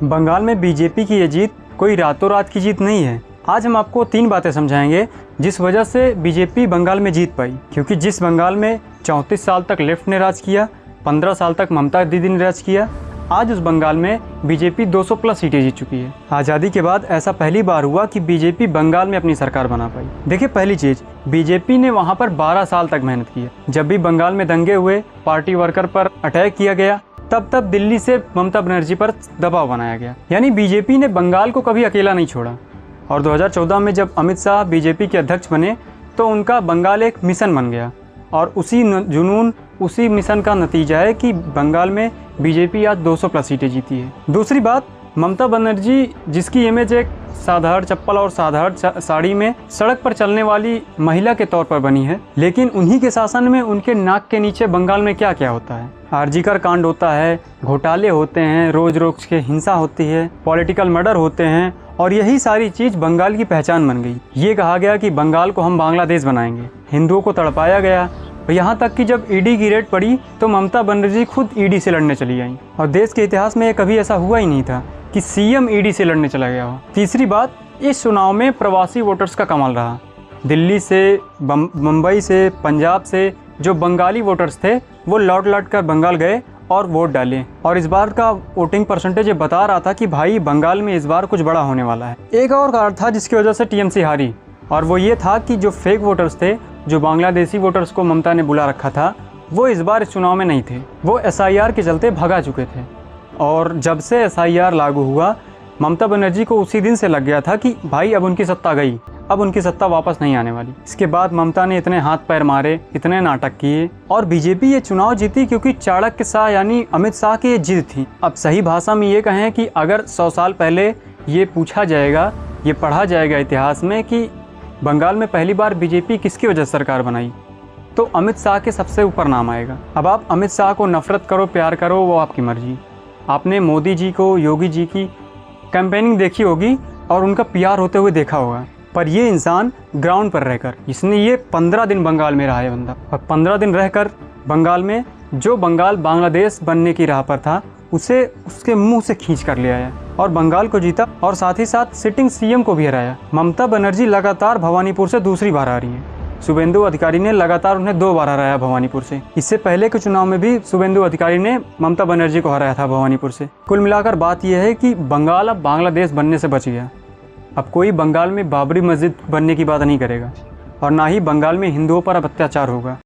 बंगाल में बीजेपी की ये जीत कोई रातों रात की जीत नहीं है। आज हम आपको 3 बातें समझाएंगे जिस वजह से बीजेपी बंगाल में जीत पाई। क्योंकि जिस बंगाल में 34 साल तक लेफ्ट ने राज किया, 15 साल तक ममता दीदी ने राज किया, आज उस बंगाल में बीजेपी 200 प्लस सीटें जीत चुकी है। आज़ादी के बाद ऐसा पहली बार हुआ कि बीजेपी बंगाल में अपनी सरकार बना पाई। देखिए, पहली चीज़, बीजेपी ने वहाँ पर 12 साल तक मेहनत की है। जब भी बंगाल में दंगे हुए, पार्टी वर्कर पर अटैक किया गया, तब दिल्ली से ममता बनर्जी पर दबाव बनाया गया। यानी बीजेपी ने बंगाल को कभी अकेला नहीं छोड़ा। और 2014 में जब अमित शाह बीजेपी के अध्यक्ष बने तो उनका बंगाल एक मिशन बन गया। और उसी जुनून, उसी मिशन का नतीजा है कि बंगाल में बीजेपी आज 200 प्लस सीटें जीती है। दूसरी बात, ममता बनर्जी जिसकी इमेज एक साधारण चप्पल और साधारण साड़ी में सड़क पर चलने वाली महिला के तौर पर बनी है, लेकिन उन्हीं के शासन में उनके नाक के नीचे बंगाल में क्या क्या होता है। आरजीकर कांड होता है, घोटाले होते हैं, रोज रोज के हिंसा होती है, पॉलिटिकल मर्डर होते हैं, और यही सारी चीज़ बंगाल की पहचान बन गई। ये कहा गया कि बंगाल को हम बांग्लादेश बनाएंगे, हिंदुओं को तड़पाया गया। यहाँ तक कि जब ईडी की रेड पड़ी तो ममता बनर्जी खुद ईडी से लड़ने चली आई। और देश के इतिहास में कभी ऐसा हुआ ही नहीं था कि सीएम ईडी से लड़ने चला गया हो। तीसरी बात, इस चुनाव में प्रवासी वोटर्स का कमाल रहा। दिल्ली से, मुंबई से, पंजाब से जो बंगाली वोटर्स थे वो लौट कर बंगाल गए और वोट डाले। और इस बार का वोटिंग परसेंटेज ये बता रहा था कि भाई बंगाल में इस बार कुछ बड़ा होने वाला है। एक और कारण था जिसकी वजह से टीएमसी हारी, और वो ये था कि जो फेक वोटर्स थे, जो बांग्लादेशी वोटर्स को ममता ने बुला रखा था, वो इस बार इस चुनाव में नहीं थे। वो एसआईआर के चलते भगा चुके थे। और जब से एसआईआर लागू हुआ, ममता बनर्जी को उसी दिन से लग गया था कि भाई अब उनकी सत्ता गई, अब उनकी सत्ता वापस नहीं आने वाली। इसके बाद ममता ने इतने हाथ पैर मारे, इतने नाटक किए, और बीजेपी ये चुनाव जीती क्योंकि चाणक्य शाह यानी अमित शाह की ये जिद थी। अब सही भाषा में ये कहें कि अगर 100 साल पहले ये पूछा जाएगा, ये पढ़ा जाएगा इतिहास में कि बंगाल में पहली बार बीजेपी किसकी वजह से सरकार बनाई, तो अमित शाह के सबसे ऊपर नाम आएगा। अब आप अमित शाह को नफरत करो, प्यार करो, वो आपकी मर्जी। आपने मोदी जी को, योगी जी की कैंपेनिंग देखी होगी और उनका पीआर होते हुए देखा होगा, पर ये इंसान ग्राउंड पर रहकर, इसने ये 15 दिन बंगाल में रहा है बंदा, और 15 दिन रहकर बंगाल में जो बंगाल बांग्लादेश बनने की राह पर था उसे उसके मुंह से खींच कर ले आया और बंगाल को जीता, और साथ ही साथ सिटिंग सीएम को भी हराया। ममता बनर्जी लगातार भवानीपुर से दूसरी बार आ रही है। शुभेंदु अधिकारी ने लगातार उन्हें 2 बार हराया भवानीपुर से। इससे पहले के चुनाव में भी शुभेंदु अधिकारी ने ममता बनर्जी को हराया था भवानीपुर से। कुल मिलाकर बात यह है कि बंगाल अब बांग्लादेश बनने से बच गया। अब कोई बंगाल में बाबरी मस्जिद बनने की बात नहीं करेगा, और ना ही बंगाल में हिंदुओं पर अब अत्याचार होगा।